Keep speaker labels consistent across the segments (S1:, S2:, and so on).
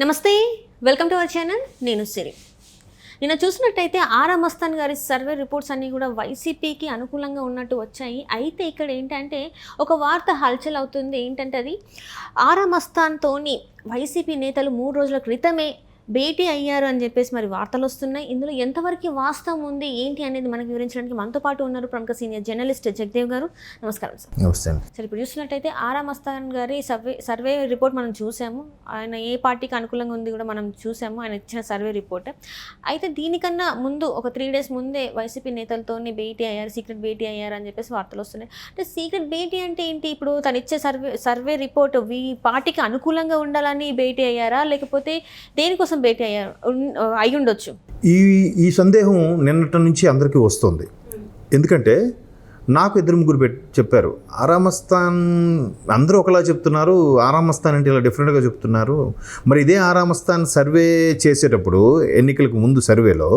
S1: నమస్తే, welcome to our channel. నేను సిరి. నిన్న చూసినట్టయితే ఆరా మస్తాన్ గారి సర్వే రిపోర్ట్స్ అన్నీ కూడా వైసీపీకి అనుకూలంగా ఉన్నట్టు వచ్చాయి. అయితే ఇక్కడ ఏంటంటే ఒక వార్త హల్చల్ అవుతుంది. ఏంటంటే అది ఆరా మస్తాన్తోని వైసీపీ నేతలు 3 రోజుల క్రితమే భేటీ అయ్యారు అని చెప్పేసి మరి వార్తలు వస్తున్నాయి. ఇందులో ఎంతవరకు వాస్తవం ఉంది ఏంటి అనేది మనకు వివరించడానికి మనతో పాటు ఉన్నారు ప్రముఖ సీనియర్ జర్నలిస్ట్ జగదేవ్ గారు. నమస్కారం సార్.
S2: నమస్తే.
S1: సరే, ఇప్పుడు చూసినట్టయితే ఆరా మస్తాన్ గారి సర్వే రిపోర్ట్ మనం చూసాము. ఆయన ఏ పార్టీకి అనుకూలంగా ఉంది కూడా మనం చూసాము, ఆయన ఇచ్చిన సర్వే రిపోర్ట్. అయితే దీనికన్నా ముందు ఒక 3 days ముందే వైసీపీ నేతలతో భేటీ అయ్యారు, సీక్రెట్ భేటీ అయ్యారు అని చెప్పేసి వార్తలు వస్తున్నాయి. అంటే సీక్రెట్ భేటీ అంటే ఏంటి? ఇప్పుడు తను ఇచ్చే సర్వే రిపోర్ట్ ఈ పార్టీకి అనుకూలంగా ఉండాలని భేటీ అయ్యారా, లేకపోతే దేనికోసం భేటీ అయ్యారు అయి ఉండొచ్చు?
S2: ఈ సందేహం నిన్నటి నుంచి అందరికీ వస్తుంది. ఎందుకంటే నాకు 2-3 చెప్పారు, ఆరా మస్తాన్ అందరూ ఒకలా చెప్తున్నారు, ఆరా మస్తాన్ అంటే ఇలా డిఫరెంట్గా చెప్తున్నారు. మరి ఇదే ఆరా మస్తాన్ సర్వే చేసేటప్పుడు ఎన్నికలకు ముందు సర్వేలో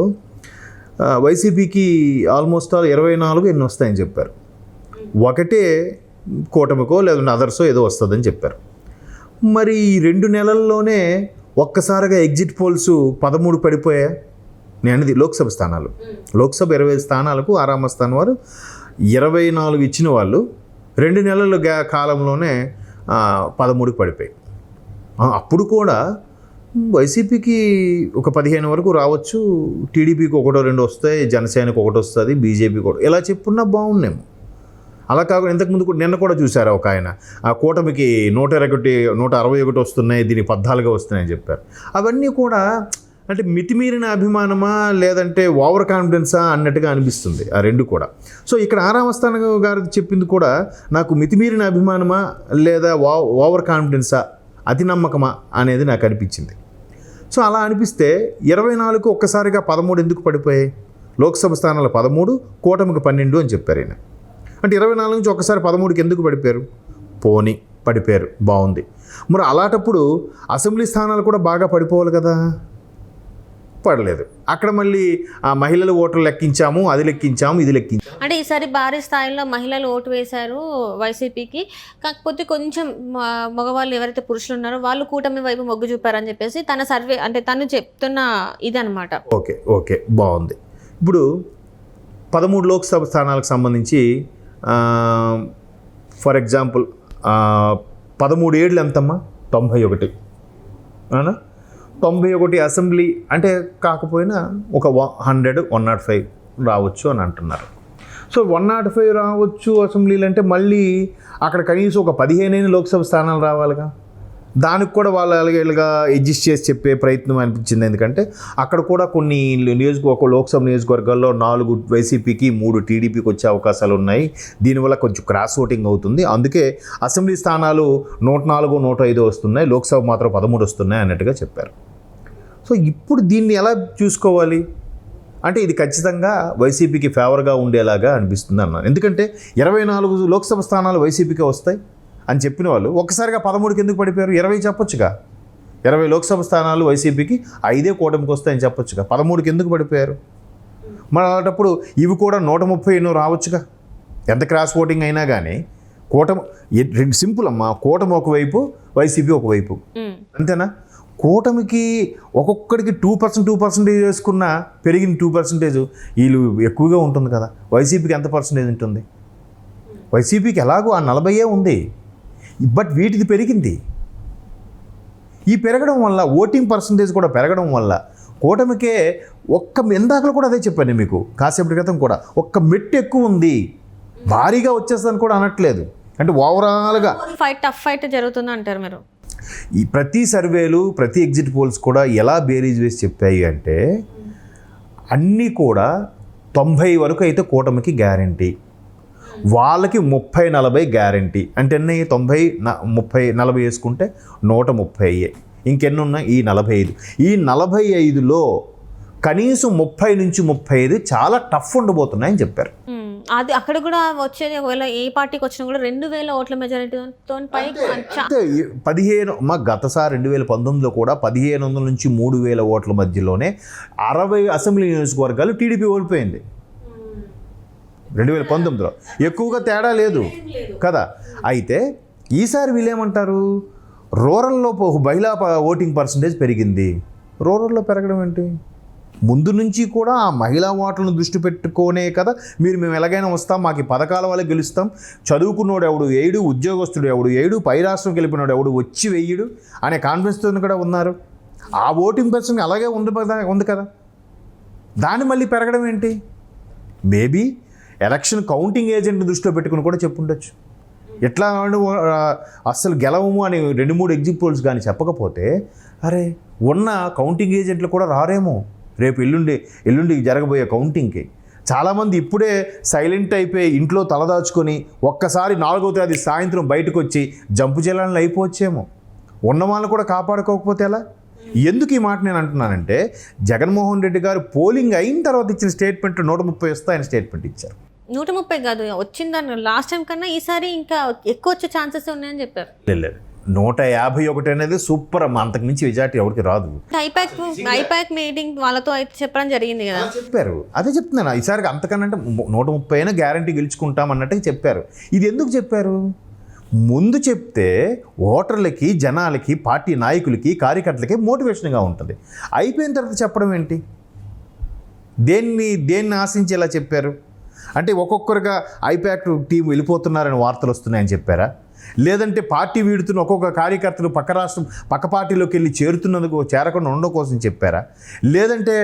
S2: వైసీపీకి ఆల్మోస్ట్ 24 ఎన్ని వస్తాయని చెప్పారు. ఒకటే కూటమికో లేదంటే అదర్సో ఏదో వస్తుందని చెప్పారు. మరి ఈ 2 నెలల్లోనే ఒక్కసారిగా ఎగ్జిట్ పోల్స్ 13 పడిపోయా. నేను అనేది లోక్సభ స్థానాలు, లోక్సభ 25 స్థానాలకు ఆరా మస్తాన్ వారు 24 ఇచ్చిన వాళ్ళు 2 నెలల కాలంలోనే 13 పడిపోయాయి. అప్పుడు కూడా వైసీపీకి ఒక 15 వరకు రావచ్చు, టీడీపీకి 1-2 వస్తాయి, జనసేనకు 1 వస్తుంది, బీజేపీకి 1 ఇలా చెప్పున్నా బాగున్నాము. అలా కాకుండా ఇంతకుముందు నిన్న కూడా చూశారు ఒక ఆయన, ఆ కూటమికి 161 వస్తున్నాయి, దీనికి 14 వస్తున్నాయని చెప్పారు. అవన్నీ కూడా అంటే మితిమీరిన అభిమానమా లేదంటే ఓవర్ కాన్ఫిడెన్సా అన్నట్టుగా అనిపిస్తుంది ఆ రెండు కూడా. సో ఇక్కడ ఆరా మస్తాన్ గారు చెప్పింది కూడా నాకు మితిమీరిన అభిమానమా లేదా ఓవర్ కాన్ఫిడెన్సా, అతి నమ్మకమా అనేది నాకు అనిపించింది. సో అలా అనిపిస్తే 24కు ఒక్కసారిగా 13 ఎందుకు పడిపోయాయి? లోక్సభ స్థానాలు 13, కూటమికి 12 అని చెప్పారు ఆయన. అంటే 24 నుంచి ఒక్కసారి 13కి ఎందుకు పడిపోయారు? పోనీ పడిపోయారు, బాగుంది. మరి అలాంటప్పుడు అసెంబ్లీ స్థానాలు కూడా బాగా పడిపోవాలి కదా, పడలేదు. అక్కడ మళ్ళీ ఆ మహిళల ఓట్లు లెక్కించాము, అది లెక్కించాము, ఇది లెక్కించాము.
S1: అంటే ఈసారి భారీ స్థాయిలో మహిళలు ఓటు వేశారు వైసీపీకి. కాకపోతే కొంచెం మగవాళ్ళు ఎవరైతే పురుషులు ఉన్నారో వాళ్ళు కూటమి వైపు మొగ్గు చూపారని చెప్పేసి తన సర్వే అంటే తను చెప్తున్న ఇది అనమాట.
S2: ఓకే బాగుంది. ఇప్పుడు 13 లోక్సభ స్థానాలకు సంబంధించి ఫర్ ఎగ్జాంపుల్ 13 ఏళ్ళు ఎంతమ్మా? 91 అవునా? 91 అసెంబ్లీ అంటే కాకపోయినా ఒక 105 రావచ్చు అని అంటున్నారు. సో 105 రావచ్చు అసెంబ్లీలు అంటే మళ్ళీ అక్కడ కనీసం ఒక 15 లోక్సభ స్థానాలు రావాలిగా. దానికి కూడా వాళ్ళు అలాగేగా అడ్జస్ట్ చేసి చెప్పే ప్రయత్నం అనిపించింది. ఎందుకంటే అక్కడ కూడా కొన్ని లోక్సభ నియోజకవర్గాల్లో 4 వైసీపీకి 3 టీడీపీకి వచ్చే అవకాశాలు ఉన్నాయి. దీనివల్ల కొంచెం క్రాస్ ఓటింగ్ అవుతుంది. అందుకే అసెంబ్లీ స్థానాలు 104, 105 వస్తున్నాయి, లోక్సభ మాత్రం 13 వస్తున్నాయి అన్నట్టుగా చెప్పారు. సో ఇప్పుడు దీన్ని ఎలా చూసుకోవాలి అంటే ఇది ఖచ్చితంగా వైసీపీకి ఫేవర్గా ఉండేలాగా అనిపిస్తుంది అన్నాను. ఎందుకంటే 24 లోక్సభ స్థానాలు వైసీపీకే వస్తాయి అని చెప్పిన వాళ్ళు ఒక్కసారిగా 13కి ఎందుకు పడిపోయారు? 20 చెప్పొచ్చుగా. 20 లోక్సభ స్థానాలు వైసీపీకి 5 కూటమికి వస్తాయని చెప్పొచ్చుగా. 13కి ఎందుకు పడిపోయారు? మరి అలాంటప్పుడు ఇవి కూడా 130 ఎన్నో రావచ్చుగా. ఎంత క్రాస్ ఓటింగ్ అయినా కానీ కూటమి సింపుల్ అమ్మా, కూటమి ఒకవైపు, వైసీపీ ఒకవైపు, అంతేనా? కూటమికి ఒక్కొక్కడికి 2% వేసుకున్న పెరిగిన 2% వీళ్ళు ఎక్కువగా ఉంటుంది కదా. వైసీపీకి ఎంత పర్సెంటేజ్ ఉంటుంది? వైసీపీకి ఎలాగో ఆ 40 ఉంది, బట్ వీటిది పెరిగింది. ఈ పెరగడం వల్ల ఓటింగ్ పర్సంటేజ్ కూడా పెరగడం వల్ల కూటమికే ఇందాకలు కూడా అదే చెప్పాను మీకు కాసేపటి క్రితం కూడా, ఒక్క మెట్టు ఎక్కువ ఉంది, భారీగా వచ్చేస్తుందని కూడా అనట్లేదు. అంటే ఓవరాల్గా
S1: టఫ్ ఫైట్ జరుగుతుంది అంటారు మీరు?
S2: ఈ ప్రతి సర్వేలు, ప్రతి ఎగ్జిట్ పోల్స్ కూడా ఎలా బేరీజ్ వేసి చెప్పాయి అంటే అన్నీ కూడా 90 వరకు అయితే కూటమికి గ్యారంటీ, వాళ్ళకి 30-40 గ్యారంటీ. అంటే 90-30-40 వేసుకుంటే 130. ఇంకెన్ని ఉన్నాయి? ఈ 45. ఈ 45లో కనీసం 30 నుంచి 35 చాలా టఫ్ ఉండబోతున్నాయని చెప్పారు.
S1: అది అక్కడ కూడా వచ్చేది ఒకవేళ ఏ పార్టీకి వచ్చినా కూడా 2000 ఓట్ల మెజారిటీతో పైకి
S2: 15 గతసారి 2019లో కూడా 1500 నుంచి 3000 ఓట్ల మధ్యలోనే 60 అసెంబ్లీ నియోజకవర్గాలు టీడీపీ ఓడిపోయింది. 2019లో ఎక్కువగా తేడా లేదు కదా. అయితే ఈసారి వీళ్ళేమంటారు, రూరల్లో మహిళా ఓటింగ్ పర్సంటేజ్ పెరిగింది. రూరల్లో పెరగడం ఏంటి? ముందు నుంచి కూడా ఆ మహిళా ఓట్లను దృష్టి పెట్టుకోనే కదా మేము ఎలాగైనా వస్తాం, మాకు ఈ పథకాల వల్ల గెలుస్తాం, చదువుకున్నోడు ఎవడు వేయడు, ఉద్యోగస్తుడు ఎవడు వేయడు, పై రాష్ట్రం గెలిపినోడు ఎవడు వచ్చి వేయడు అనే కాన్ఫిడెన్స్తో కూడా ఉన్నారు. ఆ ఓటింగ్ పర్సెంట్ అలాగే ఉంది కదా, దాన్ని మళ్ళీ పెరగడం ఏంటి? మేబీ ఎలక్షన్ కౌంటింగ్ ఏజెంట్ని దృష్టిలో పెట్టుకుని కూడా చెప్పుండొచ్చు. ఎట్లా అస్సలు గెలవము అని 2-3 ఎగ్జిట్ పోల్స్ కానీ చెప్పకపోతే, అరే ఉన్న కౌంటింగ్ ఏజెంట్లు కూడా రారేమో రేపు ఎల్లుండి జరగబోయే కౌంటింగ్కి. చాలామంది ఇప్పుడే సైలెంట్ అయిపోయి ఇంట్లో తలదాచుకొని ఒక్కసారి 4వ తేదీ సాయంత్రం బయటకు వచ్చి జంపు జలాలను అయిపోవచ్చేమో. ఉన్న వాళ్ళని కూడా కాపాడుకోకపోతే ఎలా? ఎందుకు ఈ మాట నేను అంటున్నానంటే, జగన్మోహన్ రెడ్డి గారు పోలింగ్ అయిన తర్వాత ఇచ్చిన స్టేట్మెంట్ 130 వస్తాయని స్టేట్మెంట్ ఇచ్చారు.
S1: 130 కాదు, వచ్చిందని లాస్ట్ టైం కన్నా ఈసారి ఇంకా ఎక్కువ వచ్చే ఛాన్సెస్ ఉన్నాయని చెప్పారు.
S2: లేదు, 151 అనేది సూపర్ అమ్మ, అంతకు మించి మెజార్టీ ఎవరికి రాదు.
S1: ఐపాక్ మీటింగ్ వాళ్ళతో అయితే చెప్పడం జరిగింది కదా,
S2: చెప్పారు. అదే చెప్తున్నాను, ఈసారికి అంతకన్నా 130 అయినా గ్యారంటీ గెలుచుకుంటాం అన్నట్టుగా చెప్పారు. ఇది ఎందుకు చెప్పారు? ముందు చెప్తే ఓటర్లకి, జనాలకి, పార్టీ నాయకులకి, కార్యకర్తలకి మోటివేషన్గా ఉంటుంది. అయిపోయిన తర్వాత చెప్పడం ఏంటి? దేన్ని ఆశించి ఎలా చెప్పారు? అంటే ఒక్కొక్కరుగా ఐపాక్ టీం వెళ్ళిపోతున్నారని వార్తలు వస్తున్నాయని చెప్పారా? లేదంటే పార్టీ వీడుతున్న ఒక్కొక్క కార్యకర్తలు పక్క పార్టీలోకి వెళ్ళి చేరకుండా ఉండడం కోసం చెప్పారా? లేదంటే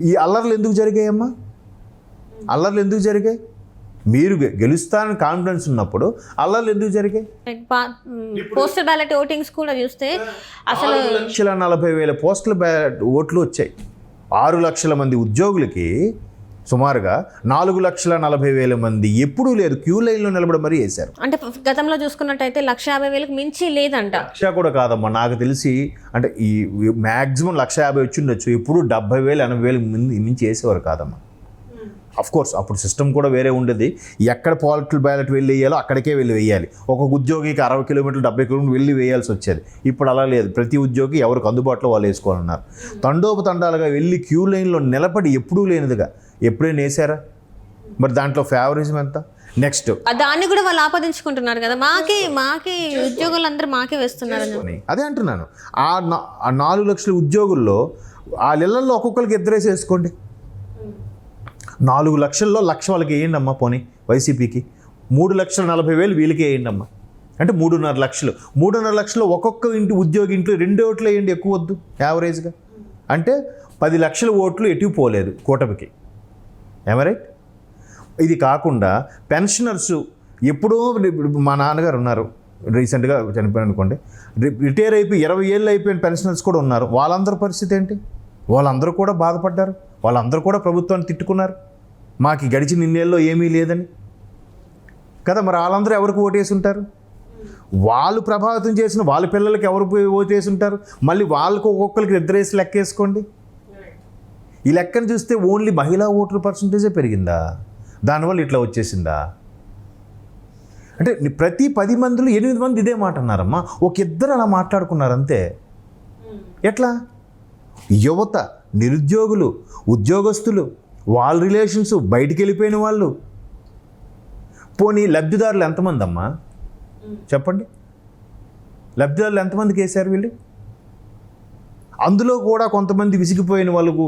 S2: ఈ అల్లర్లు ఎందుకు జరిగాయమ్మా? అల్లర్లు ఎందుకు జరిగాయి? మీరు గెలుస్తానని కాన్ఫిడెన్స్ ఉన్నప్పుడు అల్లర్లు ఎందుకు జరిగాయి?
S1: పోస్టల్ బ్యాలెట్ ఓటింగ్స్ కూడా చూస్తే అసలు
S2: 1,40,000 పోస్టల్ బ్యాలెట్ ఓట్లు వచ్చాయి. 6 లక్షల మంది ఉద్యోగులకి సుమారుగా 4,40,000 మంది ఎప్పుడూ లేదు క్యూ లైన్లో నిలబడి మరీ వేశారు.
S1: అంటే గతంలో చూసుకున్నట్టయితే 150,000కి మించి లేదంట.
S2: 1,00,000 కూడా కాదమ్మా, నాకు తెలిసి అంటే ఈ మ్యాక్సిమం 150,000 వచ్చి ఉండొచ్చు. ఎప్పుడు 70,000, 80,000 మించి వేసేవారు కాదమ్మా. అఫ్ కోర్స్ అప్పుడు సిస్టమ్ కూడా వేరే ఉండేది. ఎక్కడ పోస్టల్ బ్యాలెట్ వెళ్ళి వేయాలో అక్కడికే వెళ్ళి వేయాలి. ఒక ఉద్యోగికి 60 కిలోమీటర్లు 70 కిలోమీటర్లు వెళ్ళి వేయాల్సి వచ్చేది. ఇప్పుడు అలా లేదు, ప్రతి ఉద్యోగి ఎవరికి అందుబాటులో వాళ్ళు వేసుకోవాలన్నారు. తండోపతండాలుగా వెళ్ళి క్యూ లైన్లో నిలబడి ఎప్పుడూ లేనిదిగా ఎప్పుడైనా వేసారా? మరి దాంట్లో ఫేవరిజం ఎంత? నెక్స్ట్
S1: దాన్ని కూడా వాళ్ళు ఆపాదించుకుంటున్నారు కదా, మాకే ఉద్యోగులు అందరూ మాకే వేస్తున్నారని.
S2: అదే అంటున్నాను. ఆ 4 లక్షల ఉద్యోగుల్లో ఆ ఇళ్లలో ఒక్కొక్కరికి ఇద్దరేసి వేసుకోండి. 4 లక్షల్లో 1,00,000 వాళ్ళకి వేయండి అమ్మా, పోనీ వైసీపీకి. 3,40,000 వీళ్ళకి వేయండి అమ్మా, అంటే 3.5 లక్షలు. 3.5 లక్షలు ఒక్కొక్క ఉద్యోగి ఇంట్లో 2 ఓట్లు వేయండి, ఎక్కువ వద్దు, యావరేజ్గా. అంటే 10 లక్షల ఓట్లు ఎటు పోలేదు కూటమికి. రైట్? ఇది కాకుండా పెన్షనర్స్ ఎప్పుడో, మా నాన్నగారు ఉన్నారు, రీసెంట్గా చనిపోయారు అనుకోండి, రిటైర్ అయిపోయి 20 ఏళ్ళు అయిపోయిన పెన్షనర్స్ కూడా ఉన్నారు. వాళ్ళందరి పరిస్థితి ఏంటి? వాళ్ళందరూ కూడా బాధపడ్డారు, వాళ్ళందరూ కూడా ప్రభుత్వాన్ని తిట్టుకున్నారు, మాకు గడిచిన ఇన్నేళ్ళలో ఏమీ లేదని కదా. మరి వాళ్ళందరూ ఎవరికి ఓటేసి ఉంటారు? వాళ్ళు ప్రభావితం చేసిన వాళ్ళ పిల్లలకి ఎవరు ఓటేసి ఉంటారు? మళ్ళీ వాళ్ళకు ఒక్కొక్కరికి ఇద్దరేసి లెక్కేసుకోండి. ఈ లెక్కను చూస్తే ఓన్లీ మహిళా ఓటర్ పర్సంటేజే పెరిగిందా? దానివల్ల ఇట్లా వచ్చేసిందా? అంటే ప్రతి 10 మందిలో 8 మంది ఇదే మాట అన్నారమ్మా, ఒక ఇద్దరు అలా మాట్లాడుకున్నారు అంతే. ఎట్లా? యువత, నిరుద్యోగులు, ఉద్యోగస్తులు, వాళ్ళ రిలేషన్స్, బయటికి వెళ్ళిపోయిన వాళ్ళు. పోనీ లబ్ధిదారులు ఎంతమంది అమ్మా చెప్పండి? లబ్ధిదారులు ఎంతమందికి వేశారు వీళ్ళు? అందులో కూడా కొంతమంది విసిగిపోయిన వాళ్ళకు,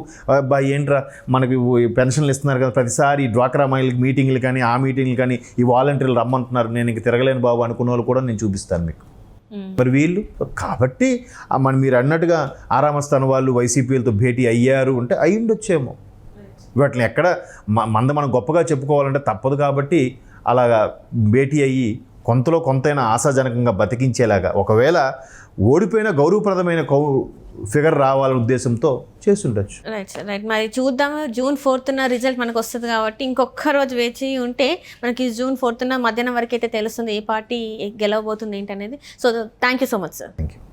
S2: ఏంట్రా మనకి పెన్షన్లు ఇస్తున్నారు కదా, ప్రతిసారి డ్వాక్రా మహిళలకు మీటింగ్లు కానీ ఆ మీటింగ్లు కానీ ఈ వాలంటీర్లు రమ్మంటున్నారు, నేను ఇంక తిరగలేను బాబు అనుకున్న వాళ్ళు కూడా నేను చూపిస్తాను మీకు. మరి వీళ్ళు కాబట్టి మీరు అన్నట్టుగా ఆరామస్థానం వాళ్ళు వైసీపీలతో భేటీ అయ్యారు అంటే అయ్యిండొచ్చేమో. వాటిని ఎక్కడ మనం గొప్పగా చెప్పుకోవాలంటే తప్పదు కాబట్టి అలాగా భేటీ అయ్యి కొంతైనా ఆశాజనకంగా బతికించేలాగా, ఒకవేళ ఓడిపోయిన గౌరవప్రదమైన ఫిగర్ రావాలనే ఉద్దేశంతో చేస్తుండొచ్చు.
S1: Right sir, right. మరి చూద్దాము, June 4th రిజల్ట్ మనకు వస్తుంది కాబట్టి ఇంకొక రోజు వేచి ఉంటే మనకి June 4th మధ్యాహ్నం వరకు అయితే తెలుస్తుంది ఏ పార్టీ గెలవబోతుంది ఏంటనేది. So thank you so much sir.
S2: Thank you.